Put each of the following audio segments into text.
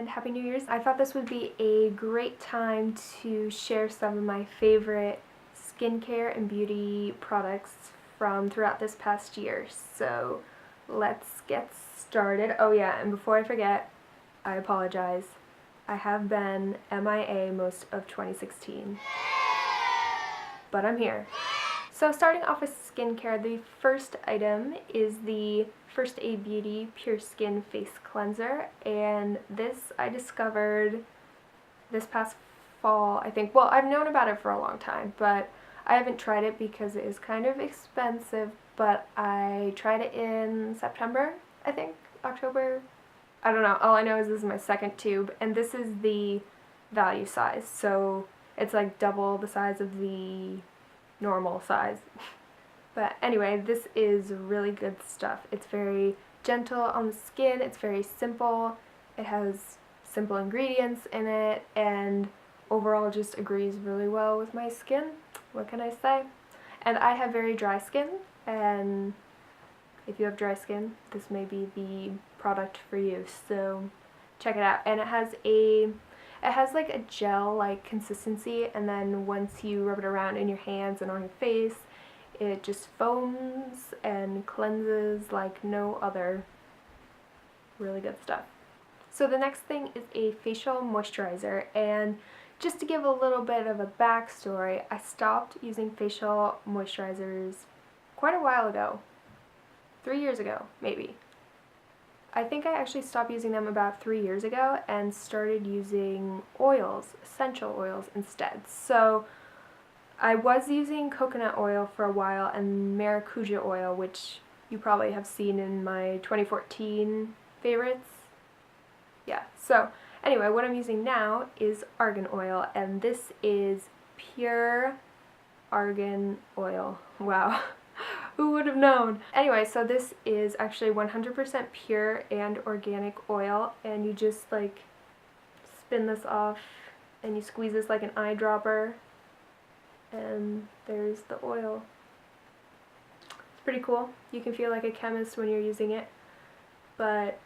and Happy New Year's. I thought this would be a great time to share some of my favorite skincare and beauty products from throughout this past year. So let's get started. Oh yeah, and before I forget, I apologize. I have been MIA most of 2016, but I'm here. So starting off with skincare, the first item is the First Aid Beauty Pure Skin Face Cleanser, and this I discovered this past fall, I think. Well, I've known about it for a long time, but I haven't tried it because it is kind of expensive, but I tried it in September, I think, October. I don't know, all I know is this is my second tube, and this is the value size, so it's like double the size of the normal size. But anyway, this is really good stuff. It's very gentle on the skin, it's very simple, it has simple ingredients in it, and overall just agrees really well with my skin. What can I say? And I have very dry skin, and if you have dry skin, this may be the product for you, so check it out. And it has like a gel-like consistency, and then once you rub it around in your hands and on your face, it just foams and cleanses like no other. Really good stuff. So the next thing is a facial moisturizer, and just to give a little bit of a backstory, I stopped using facial moisturizers quite a while ago. 3 years ago, maybe. I think I actually stopped using them about 3 years ago and started using oils, essential oils instead. So I was using coconut oil for a while and maracuja oil, which you probably have seen in my 2014 favorites. Yeah, so anyway, what I'm using now is argan oil, and this is pure argan oil. Wow. Who would have known? Anyway, so this is actually 100% pure and organic oil, and you just like spin this off and you squeeze this like an eyedropper, and there's the oil. It's pretty cool. You can feel like a chemist when you're using it, but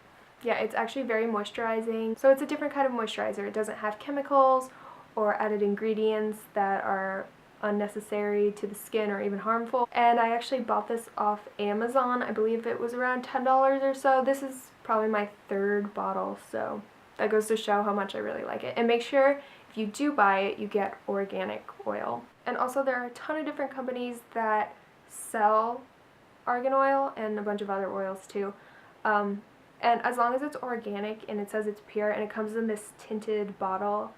yeah, it's actually very moisturizing. So it's a different kind of moisturizer. It doesn't have chemicals or added ingredients that are unnecessary to the skin or even harmful. And I actually bought this off Amazon. I believe it was around $10 or so. This is probably my third bottle, so that goes to show how much I really like it. And make sure if you do buy it, you get organic oil. And also there are a ton of different companies that sell argan oil and a bunch of other oils too. And as long as it's organic and it says it's pure and it comes in this tinted bottle,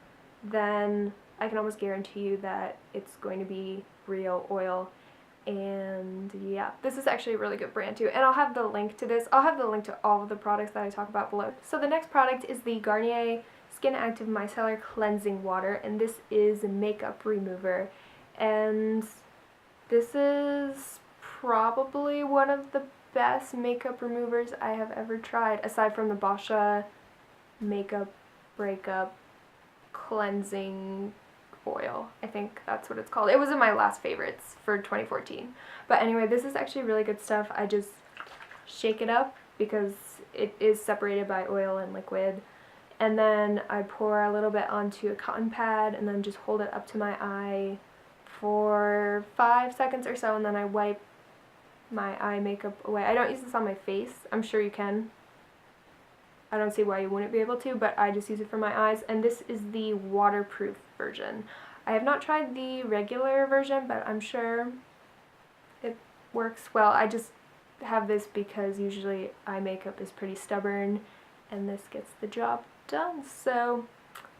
then I can almost guarantee you that it's going to be real oil. And yeah, this is actually a really good brand too. And I'll have the link to this. I'll have the link to all of the products that I talk about below. So the next product is the Garnier Skin Active Micellar Cleansing Water, and this is a makeup remover. And this is probably one of the best makeup removers I have ever tried, aside from the Boscia Makeup Breakup Cleansing Oil. I think that's what it's called. It was in my last favorites for 2014. But anyway, this is actually really good stuff. I just shake it up because it is separated by oil and liquid. And then I pour a little bit onto a cotton pad and then just hold it up to my eye for 5 seconds or so, and then I wipe my eye makeup away. I don't use this on my face. I'm sure you can. I don't see why you wouldn't be able to, but I just use it for my eyes, and this is the waterproof version. I have not tried the regular version, but I'm sure it works well. I just have this because usually eye makeup is pretty stubborn, and this gets the job done, so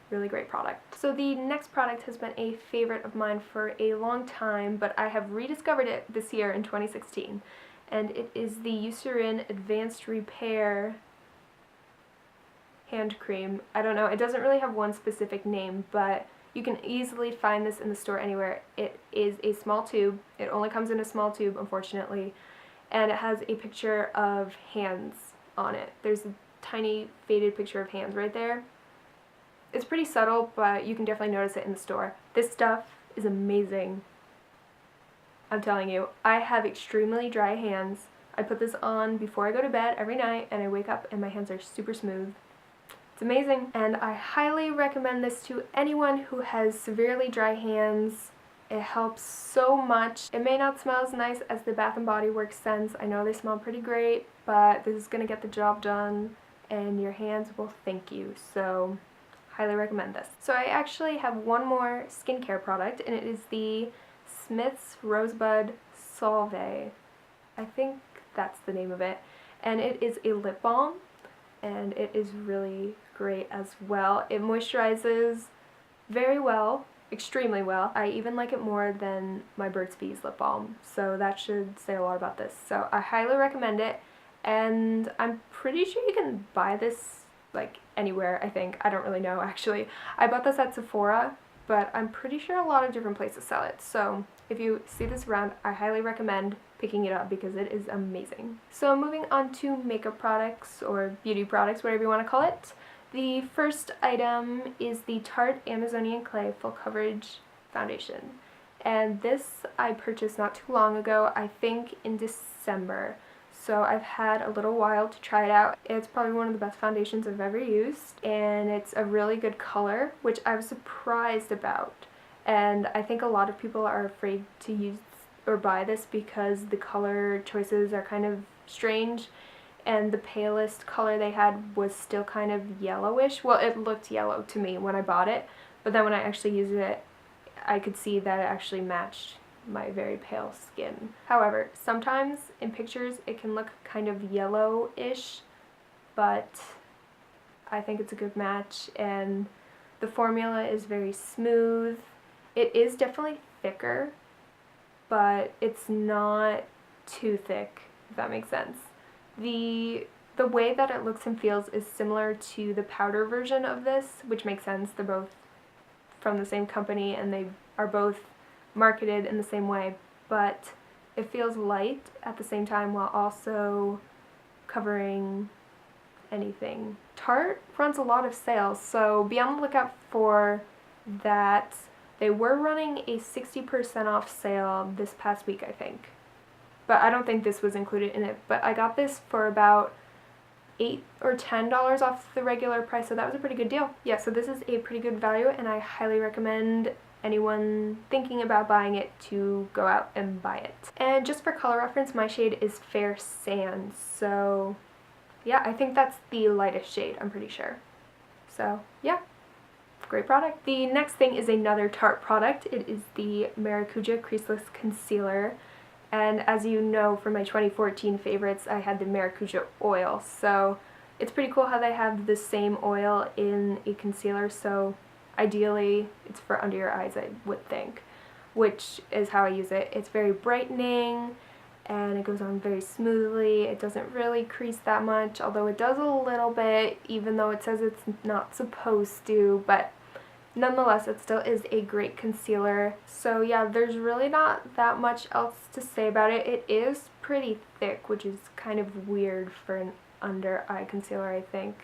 really great product. So the next product has been a favorite of mine for a long time, but I have rediscovered it this year in 2016, and it is the Eucerin Advanced Repair hand cream. I don't know, it doesn't really have one specific name, but you can easily find this in the store anywhere. It is a small tube. It only comes in a small tube, unfortunately, and it has a picture of hands on it. There's a tiny faded picture of hands right there. It's pretty subtle, but you can definitely notice it in the store. This stuff is amazing. I'm telling you, I have extremely dry hands. I put this on before I go to bed every night, and I wake up and my hands are super smooth. It's amazing, and I highly recommend this to anyone who has severely dry hands. It helps so much. It may not smell as nice as the Bath & Body Works scents. I know they smell pretty great, but this is going to get the job done, and your hands will thank you. So, highly recommend this. So I actually have one more skincare product, and it is the Smith's Rosebud Salve. I think that's the name of it. And it is a lip balm, and it is really great as well. It moisturizes very well, extremely well. I even like it more than my Burt's Bees lip balm, so that should say a lot about this. So I highly recommend it, and I'm pretty sure you can buy this like anywhere, I think. I don't really know actually. I bought this at Sephora, but I'm pretty sure a lot of different places sell it. So if you see this around, I highly recommend picking it up because it is amazing. So moving on to makeup products or beauty products, whatever you want to call it. The first item is the Tarte Amazonian Clay Full Coverage Foundation. And this I purchased not too long ago, I think in December. So I've had a little while to try it out. It's probably one of the best foundations I've ever used, and it's a really good color, which I was surprised about. And I think a lot of people are afraid to use or buy this because the color choices are kind of strange, and the palest color they had was still kind of yellowish. Well, it looked yellow to me when I bought it, but then when I actually used it, I could see that it actually matched my very pale skin. However, sometimes in pictures it can look kind of yellowish, but I think it's a good match, and the formula is very smooth. It is definitely thicker, but it's not too thick, if that makes sense. The way that it looks and feels is similar to the powder version of this, which makes sense. They're both from the same company and they are both marketed in the same way, but it feels light at the same time while also covering anything. Tarte runs a lot of sales, so be on the lookout for that. They were running a 60% off sale this past week, I think. But I don't think this was included in it. But I got this for about $8 or $10 off the regular price, so that was a pretty good deal. Yeah, so this is a pretty good value, and I highly recommend anyone thinking about buying it to go out and buy it. And just for color reference, my shade is Fair Sand, so yeah, I think that's the lightest shade, I'm pretty sure. So yeah, great product. The next thing is another Tarte product. It is the Maracuja Creaseless Concealer. And as you know from my 2014 favorites, I had the Maracuja oil, so it's pretty cool how they have the same oil in a concealer, so ideally it's for under your eyes, I would think, which is how I use it. It's very brightening, and it goes on very smoothly. It doesn't really crease that much, although it does a little bit, even though it says it's not supposed to, but nonetheless, it still is a great concealer. So yeah, there's really not that much else to say about it. It is pretty thick, which is kind of weird for an under eye concealer, I think.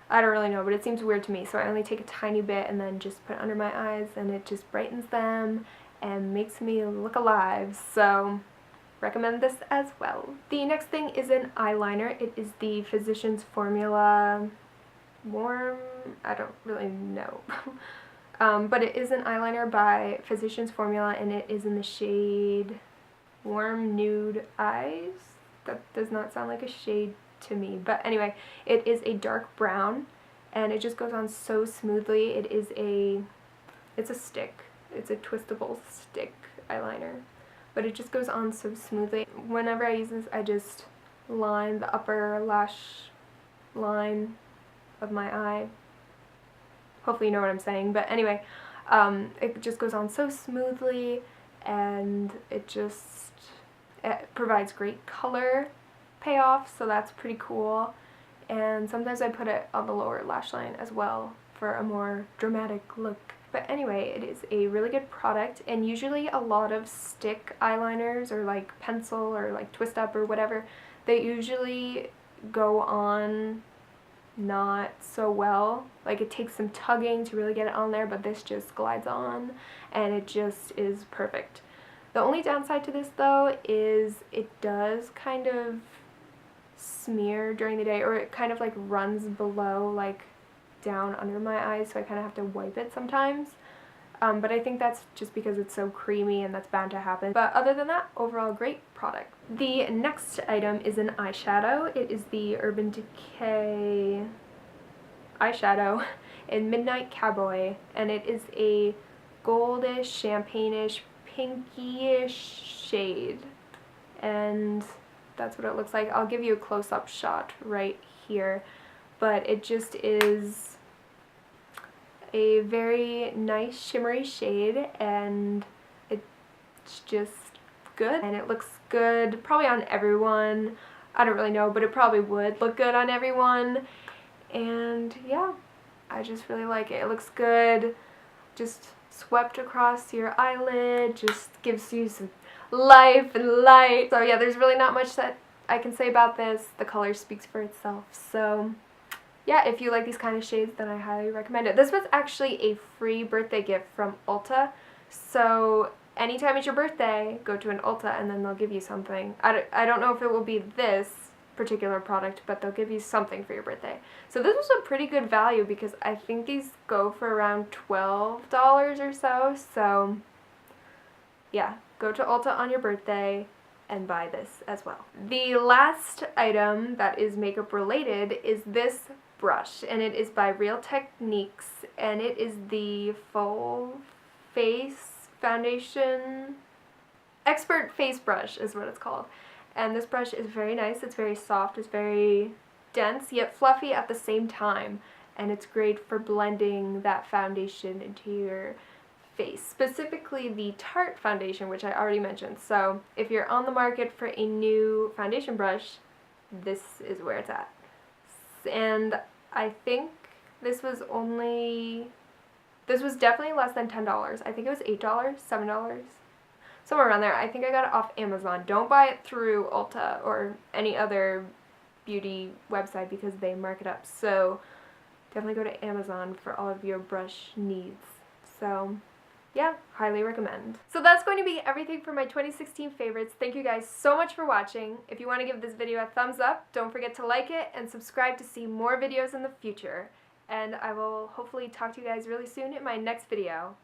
I don't really know, but it seems weird to me, so I only take a tiny bit and then just put it under my eyes, and it just brightens them and makes me look alive, so recommend this as well. The next thing is an eyeliner. It is the Physicians Formula Warm, I don't really know, but it is an eyeliner by Physicians Formula, and it is in the shade Warm Nude Eyes. That does not sound like a shade to me, but anyway, it is a dark brown, and it just goes on so smoothly. It's a stick. It's a twistable stick eyeliner, but it just goes on so smoothly. Whenever I use this, I just line the upper lash line of my eye. Hopefully you know what I'm saying, but anyway, it just goes on so smoothly, and it provides great color payoff, so that's pretty cool. And sometimes I put it on the lower lash line as well for a more dramatic look. But anyway, it is a really good product, and usually a lot of stick eyeliners or like pencil or like twist up or whatever, they usually go on not so well. Like, it takes some tugging to really get it on there, but this just glides on and it just is perfect. The only downside to this though is it does kind of smear during the day, or it kind of like runs below, like down under my eyes, so I kind of have to wipe it sometimes. But I think that's just because it's so creamy and that's bound to happen. But other than that, overall great product. The next item is an eyeshadow. It is the Urban Decay eyeshadow in Midnight Cowboy, and it is a goldish, champagne-ish, pinky-ish shade. And that's what it looks like. I'll give you a close-up shot right here. But it just is a very nice shimmery shade, and it's just good, and it looks good probably on everyone. I don't really know, but it probably would look good on everyone. And yeah, I just really like it. It looks good, just swept across your eyelid, just gives you some life and light. So yeah, there's really not much that I can say about this. The color speaks for itself. So yeah, if you like these kind of shades, then I highly recommend it. This was actually a free birthday gift from Ulta. So anytime it's your birthday, go to an Ulta and then they'll give you something. I don't know if it will be this particular product, but they'll give you something for your birthday. So this was a pretty good value because I think these go for around $12 or so. So yeah, go to Ulta on your birthday and buy this as well. The last item that is makeup related is this brush, and it is by Real Techniques, and it is the Full Face Foundation Expert Face Brush is what it's called. And this brush is very nice. It's very soft. It's very dense yet fluffy at the same time, and it's great for blending that foundation into your face, specifically the Tarte foundation, which I already mentioned. So if you're on the market for a new foundation brush, this is where it's at. And I think this was definitely less than $10. I think it was $8, $7, somewhere around there. I think I got it off Amazon. Don't buy it through Ulta or any other beauty website because they mark it up. So definitely go to Amazon for all of your brush needs. So yeah, highly recommend. So that's going to be everything for my 2016 favorites. Thank you guys so much for watching. If you want to give this video a thumbs up, don't forget to like it and subscribe to see more videos in the future. And I will hopefully talk to you guys really soon in my next video.